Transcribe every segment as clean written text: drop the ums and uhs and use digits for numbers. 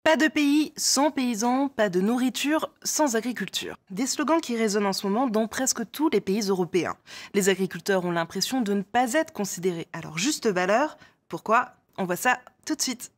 Pas de pays sans paysans, pas de nourriture sans agriculture. Des slogans qui résonnent en ce moment dans presque tous les pays européens. Les agriculteurs ont l'impression de ne pas être considérés à leur juste valeur. Pourquoi? On voit ça tout de suite.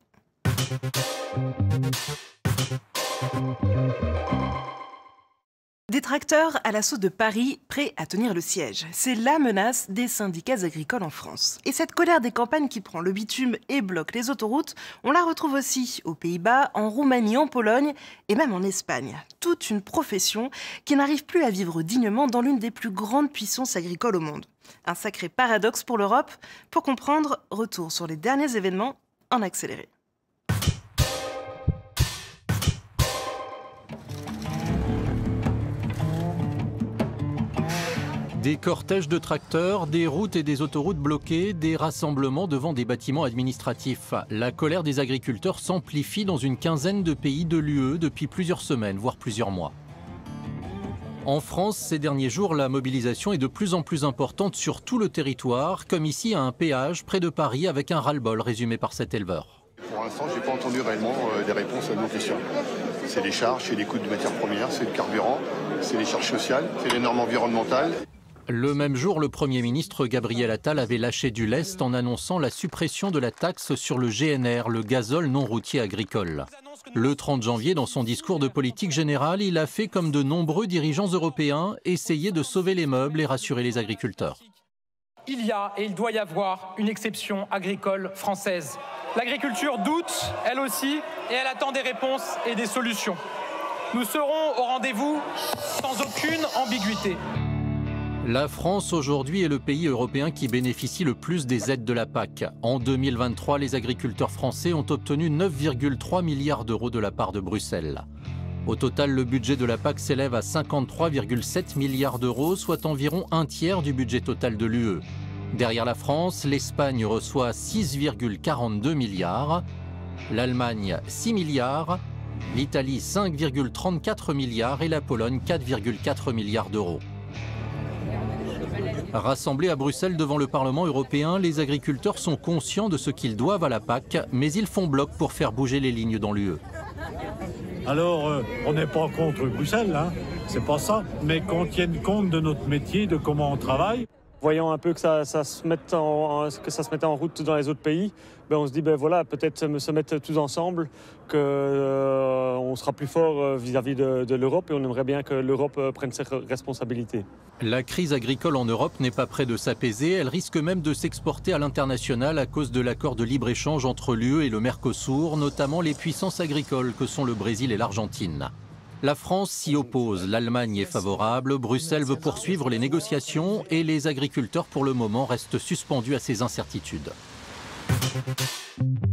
Des tracteurs à l'assaut de Paris, prêts à tenir le siège. C'est la menace des syndicats agricoles en France. Et cette colère des campagnes qui prend le bitume et bloque les autoroutes, on la retrouve aussi aux Pays-Bas, en Roumanie, en Pologne et même en Espagne. Toute une profession qui n'arrive plus à vivre dignement dans l'une des plus grandes puissances agricoles au monde. Un sacré paradoxe pour l'Europe. Pour comprendre, retour sur les derniers événements en accéléré. Des cortèges de tracteurs, des routes et des autoroutes bloquées, des rassemblements devant des bâtiments administratifs. La colère des agriculteurs s'amplifie dans une quinzaine de pays de l'UE depuis plusieurs semaines, voire plusieurs mois. En France, ces derniers jours, la mobilisation est de plus en plus importante sur tout le territoire, comme ici à un péage près de Paris avec un ras-le-bol résumé par cet éleveur. Pour l'instant, je n'ai pas entendu réellement des réponses à nos questions. C'est les charges, c'est les coûts de matières premières, c'est le carburant, c'est les charges sociales, c'est les normes environnementales. Le même jour, le Premier ministre Gabriel Attal avait lâché du lest en annonçant la suppression de la taxe sur le GNR, le gazole non routier agricole. Le 30 janvier, dans son discours de politique générale, il a fait comme de nombreux dirigeants européens, essayer de sauver les meubles et rassurer les agriculteurs. Il y a et il doit y avoir une exception agricole française. L'agriculture doute, elle aussi, et elle attend des réponses et des solutions. Nous serons au rendez-vous sans aucune ambiguïté. La France aujourd'hui est le pays européen qui bénéficie le plus des aides de la PAC. En 2023, les agriculteurs français ont obtenu 9,3 milliards d'euros de la part de Bruxelles. Au total, le budget de la PAC s'élève à 53,7 milliards d'euros, soit environ un tiers du budget total de l'UE. Derrière la France, l'Espagne reçoit 6,42 milliards, l'Allemagne 6 milliards, l'Italie 5,34 milliards et la Pologne 4,4 milliards d'euros. Rassemblés à Bruxelles devant le Parlement européen, les agriculteurs sont conscients de ce qu'ils doivent à la PAC, mais ils font bloc pour faire bouger les lignes dans l'UE. Alors, on n'est pas contre Bruxelles, hein, c'est pas ça, mais qu'on tienne compte de notre métier, de comment on travaille. Voyant un peu que ça se mettait en route dans les autres pays, on se dit voilà, peut-être se mettre tous ensemble, qu'on sera plus fort vis-à-vis de l'Europe et on aimerait bien que l'Europe prenne ses responsabilités. La crise agricole en Europe n'est pas près de s'apaiser, elle risque même de s'exporter à l'international à cause de l'accord de libre-échange entre l'UE et le Mercosur, notamment les puissances agricoles que sont le Brésil et l'Argentine. La France s'y oppose, l'Allemagne est favorable, Bruxelles veut poursuivre les négociations et les agriculteurs pour le moment restent suspendus à ces incertitudes.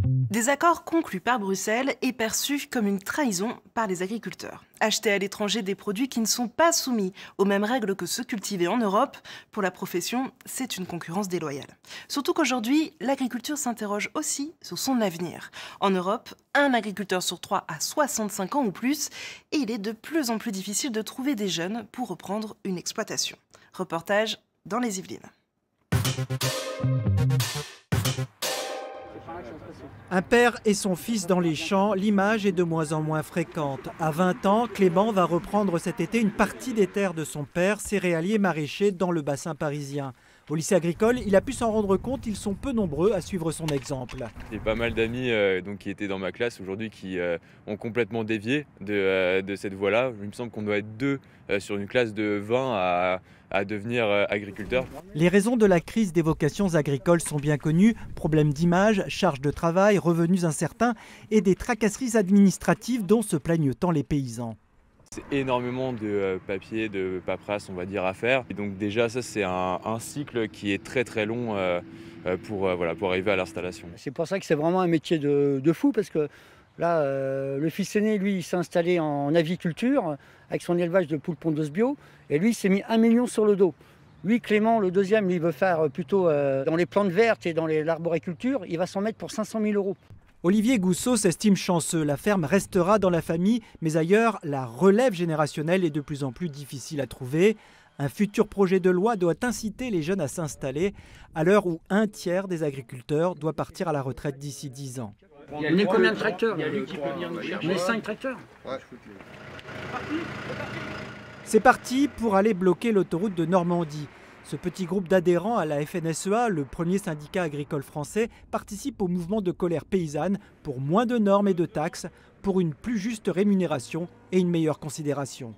Des accords conclus par Bruxelles et perçus comme une trahison par les agriculteurs. Acheter à l'étranger des produits qui ne sont pas soumis aux mêmes règles que ceux cultivés en Europe, pour la profession, c'est une concurrence déloyale. Surtout qu'aujourd'hui, l'agriculture s'interroge aussi sur son avenir. En Europe, un agriculteur sur 3 a 65 ans ou plus et il est de plus en plus difficile de trouver des jeunes pour reprendre une exploitation. Reportage dans les Yvelines. Un père et son fils dans les champs, l'image est de moins en moins fréquente. À 20 ans, Clément va reprendre cet été une partie des terres de son père, céréalier maraîcher dans le bassin parisien. Au lycée agricole, il a pu s'en rendre compte, ils sont peu nombreux à suivre son exemple. J'ai pas mal d'amis qui étaient dans ma classe aujourd'hui qui ont complètement dévié de cette voie-là. Il me semble qu'on doit être 2 sur une classe de 20 à devenir agriculteur. Les raisons de la crise des vocations agricoles sont bien connues. Problèmes d'image, charges de travail, revenus incertains et des tracasseries administratives dont se plaignent tant les paysans. C'est énormément de papier, de paperasse, on va dire, à faire. Et donc déjà, ça, c'est un cycle qui est très très long pour arriver à l'installation. C'est pour ça que c'est vraiment un métier de fou, parce que là, le fils aîné, lui, il s'est installé en aviculture avec son élevage de poules pondeuses bio. Et lui, il s'est mis 1 million sur le dos. Lui, Clément, le deuxième, lui, il veut faire plutôt dans les plantes vertes et dans l'arboriculture. Il va s'en mettre pour 500 000 euros. Olivier Gousseau s'estime chanceux. La ferme restera dans la famille, mais ailleurs, la relève générationnelle est de plus en plus difficile à trouver. Un futur projet de loi doit inciter les jeunes à s'installer à l'heure où un tiers des agriculteurs doit partir à la retraite d'ici 10 ans. On est combien de tracteurs? On est 5 tracteurs. Ouais. C'est parti pour aller bloquer l'autoroute de Normandie. Ce petit groupe d'adhérents à la FNSEA, le premier syndicat agricole français, participe au mouvement de colère paysanne pour moins de normes et de taxes, pour une plus juste rémunération et une meilleure considération.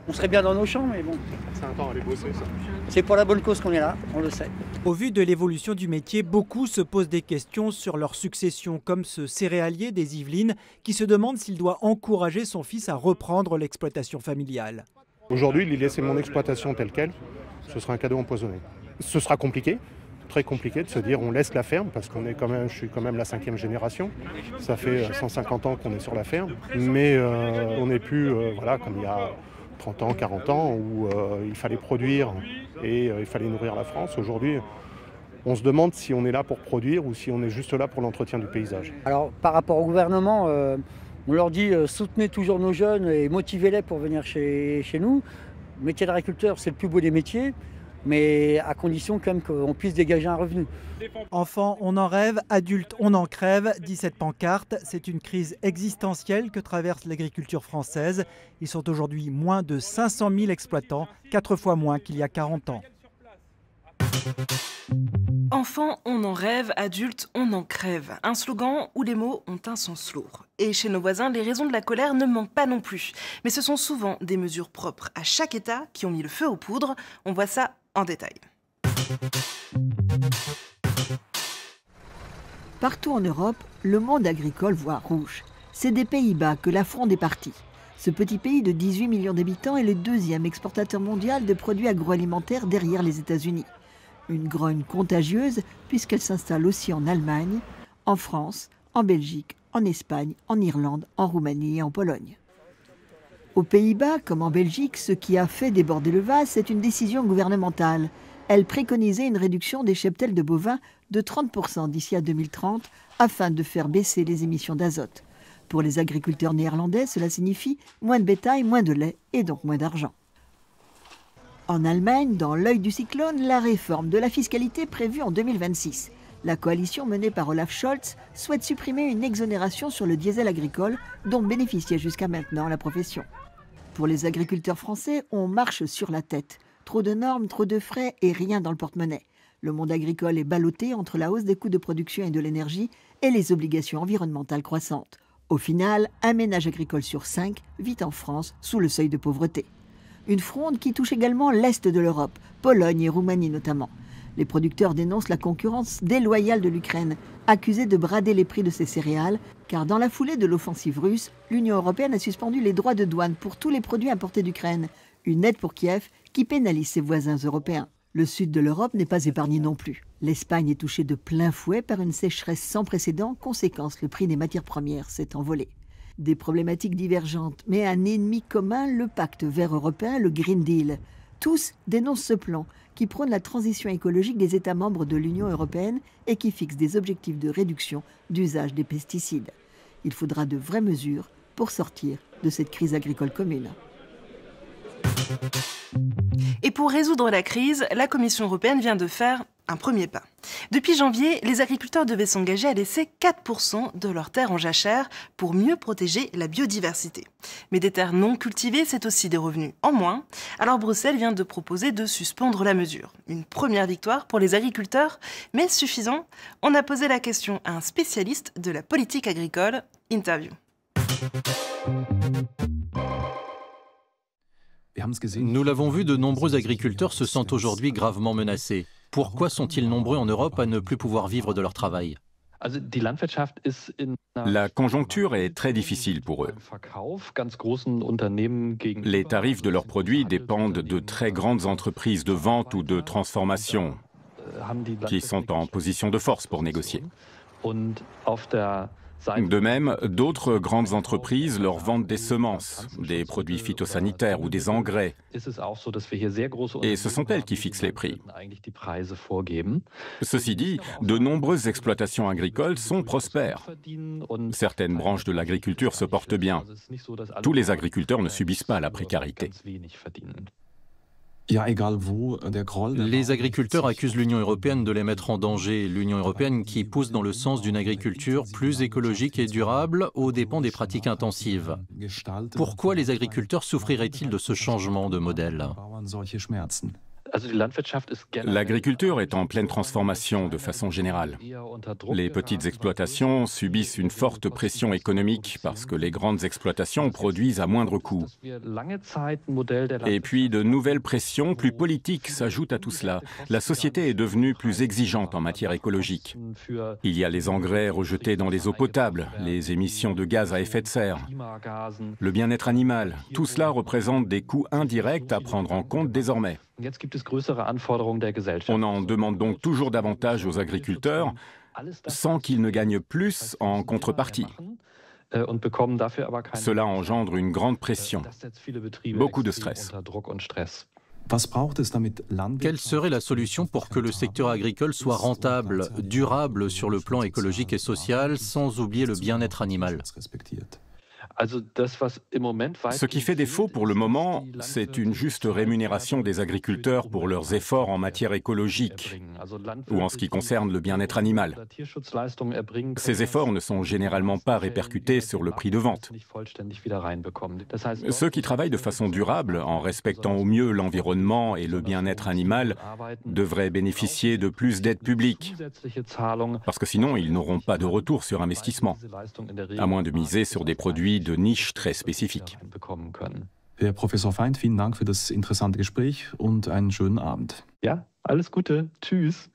On serait bien dans nos champs, mais bon. C'est un temps à aller bosser, ça. C'est pour la bonne cause qu'on est là, on le sait. Au vu de l'évolution du métier, beaucoup se posent des questions sur leur succession, comme ce céréalier des Yvelines qui se demande s'il doit encourager son fils à reprendre l'exploitation familiale. Aujourd'hui, lui laisser mon exploitation telle qu'elle, ce sera un cadeau empoisonné. Ce sera compliqué, très compliqué de se dire on laisse la ferme, parce qu'on est quand même, je suis quand même la 5e génération. Ça fait 150 ans qu'on est sur la ferme, mais on n'est plus voilà, comme il y a 30 ans, 40 ans, où il fallait produire et il fallait nourrir la France. Aujourd'hui, on se demande si on est là pour produire ou si on est juste là pour l'entretien du paysage. Alors, par rapport au gouvernement, on leur dit soutenez toujours nos jeunes et motivez-les pour venir chez nous. Le métier d'agriculteur, c'est le plus beau des métiers, mais à condition quand même qu'on puisse dégager un revenu. Enfants, on en rêve, adultes, on en crève, dit cette pancarte. C'est une crise existentielle que traverse l'agriculture française. Ils sont aujourd'hui moins de 500 000 exploitants, 4 fois moins qu'il y a 40 ans. Enfants, on en rêve, adultes, on en crève. Un slogan où les mots ont un sens lourd. Et chez nos voisins, les raisons de la colère ne manquent pas non plus. Mais ce sont souvent des mesures propres à chaque État qui ont mis le feu aux poudres. On voit ça en détail. Partout en Europe, le monde agricole voit rouge. C'est des Pays-Bas que la fronde est partie. Ce petit pays de 18 millions d'habitants est le 2e exportateur mondial de produits agroalimentaires derrière les États-Unis. Une grogne contagieuse puisqu'elle s'installe aussi en Allemagne, en France, en Belgique, en Espagne, en Irlande, en Roumanie et en Pologne. Aux Pays-Bas, comme en Belgique, ce qui a fait déborder le vase, c'est une décision gouvernementale. Elle préconisait une réduction des cheptels de bovins de 30% d'ici à 2030 afin de faire baisser les émissions d'azote. Pour les agriculteurs néerlandais, cela signifie moins de bétail, moins de lait et donc moins d'argent. En Allemagne, dans l'œil du cyclone, la réforme de la fiscalité prévue en 2026. La coalition menée par Olaf Scholz souhaite supprimer une exonération sur le diesel agricole dont bénéficiait jusqu'à maintenant la profession. Pour les agriculteurs français, on marche sur la tête. Trop de normes, trop de frais et rien dans le porte-monnaie. Le monde agricole est ballotté entre la hausse des coûts de production et de l'énergie et les obligations environnementales croissantes. Au final, un ménage agricole sur 5 vit en France sous le seuil de pauvreté. Une fronde qui touche également l'Est de l'Europe, Pologne et Roumanie notamment. Les producteurs dénoncent la concurrence déloyale de l'Ukraine, accusée de brader les prix de ses céréales, car dans la foulée de l'offensive russe, l'Union européenne a suspendu les droits de douane pour tous les produits importés d'Ukraine, une aide pour Kiev qui pénalise ses voisins européens. Le sud de l'Europe n'est pas épargné non plus. L'Espagne est touchée de plein fouet par une sécheresse sans précédent, conséquence, le prix des matières premières s'est envolé. Des problématiques divergentes, mais un ennemi commun, le pacte vert européen, le Green Deal. Tous dénoncent ce plan qui prône la transition écologique des États membres de l'Union européenne et qui fixe des objectifs de réduction d'usage des pesticides. Il faudra de vraies mesures pour sortir de cette crise agricole commune. Et pour résoudre la crise, la Commission européenne vient de faire un premier pas. Depuis janvier, les agriculteurs devaient s'engager à laisser 4% de leurs terres en jachère pour mieux protéger la biodiversité. Mais des terres non cultivées, c'est aussi des revenus en moins. Alors Bruxelles vient de proposer de suspendre la mesure. Une première victoire pour les agriculteurs, mais suffisant? On a posé la question à un spécialiste de la politique agricole. Interview. Nous l'avons vu, de nombreux agriculteurs se sentent aujourd'hui gravement menacés. Pourquoi sont-ils nombreux en Europe à ne plus pouvoir vivre de leur travail? La conjoncture est très difficile pour eux. Les tarifs de leurs produits dépendent de très grandes entreprises de vente ou de transformation qui sont en position de force pour négocier. De même, d'autres grandes entreprises leur vendent des semences, des produits phytosanitaires ou des engrais. Et ce sont elles qui fixent les prix. Ceci dit, de nombreuses exploitations agricoles sont prospères. Certaines branches de l'agriculture se portent bien. Tous les agriculteurs ne subissent pas la précarité. Les agriculteurs accusent l'Union européenne de les mettre en danger. L'Union européenne qui pousse dans le sens d'une agriculture plus écologique et durable aux dépens des pratiques intensives. Pourquoi les agriculteurs souffriraient-ils de ce changement de modèle ? L'agriculture est en pleine transformation de façon générale. Les petites exploitations subissent une forte pression économique parce que les grandes exploitations produisent à moindre coût. Et puis de nouvelles pressions plus politiques s'ajoutent à tout cela. La société est devenue plus exigeante en matière écologique. Il y a les engrais rejetés dans les eaux potables, les émissions de gaz à effet de serre, le bien-être animal. Tout cela représente des coûts indirects à prendre en compte désormais. On en demande donc toujours davantage aux agriculteurs sans qu'ils ne gagnent plus en contrepartie. Cela engendre une grande pression, beaucoup de stress. Quelle serait la solution pour que le secteur agricole soit rentable, durable sur le plan écologique et social, sans oublier le bien-être animal ? Ce qui fait défaut pour le moment, c'est une juste rémunération des agriculteurs pour leurs efforts en matière écologique ou en ce qui concerne le bien-être animal. Ces efforts ne sont généralement pas répercutés sur le prix de vente. Ceux qui travaillent de façon durable, en respectant au mieux l'environnement et le bien-être animal, devraient bénéficier de plus d'aides publiques, parce que sinon ils n'auront pas de retour sur investissement, à moins de miser sur des produits de niche très spécifiques. Herr Professor Feind, vielen Dank für das interessante Gespräch und einen schönen Abend. Ja, alles Gute. Tschüss.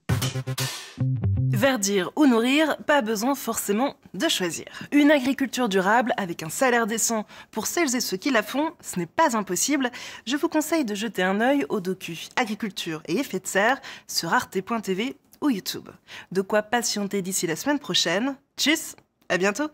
Verdir ou nourrir, pas besoin forcément de choisir. Une agriculture durable avec un salaire décent pour celles et ceux qui la font, ce n'est pas impossible. Je vous conseille de jeter un œil au docu Agriculture et effet de serre sur arte.tv ou YouTube. De quoi patienter d'ici la semaine prochaine. Tchuss, à bientôt.